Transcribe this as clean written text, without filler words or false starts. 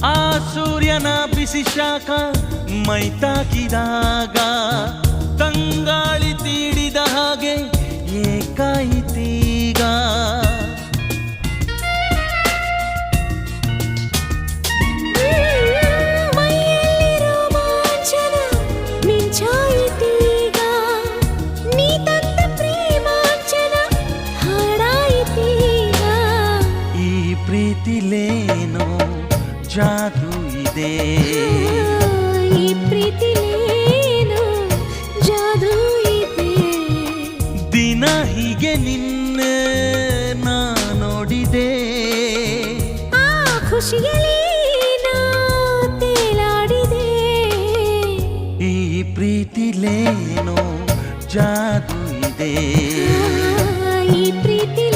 ಆ ಸೂರ್ಯನ ಬಿಸಿ ಶಾಖ ಮೈ ತಾಕಿದಾಗ ತಂಗಾಳಿ ತೀಡಿದ ಹಾಗೆ ಏಕಾಯಿತೀಗ ಪ್ರೀತಿಲೇನೋ ಜಾದು ಇದೆ ಈ ಪ್ರೀತಿಲೇನೋ ಜಾದು ಇದೆ ದಿನ ಹೀಗೆ ನಿನ್ನೆ ನಾ ನೋಡಿದೆ ಆ ಖುಷಿಯಲ್ಲಿ ನಾ ತೇಲಾಡಿದೆ ಈ ಪ್ರೀತಿಲೇನೋ ಜಾದು ಇದೆ ಈ ಪ್ರೀತಿ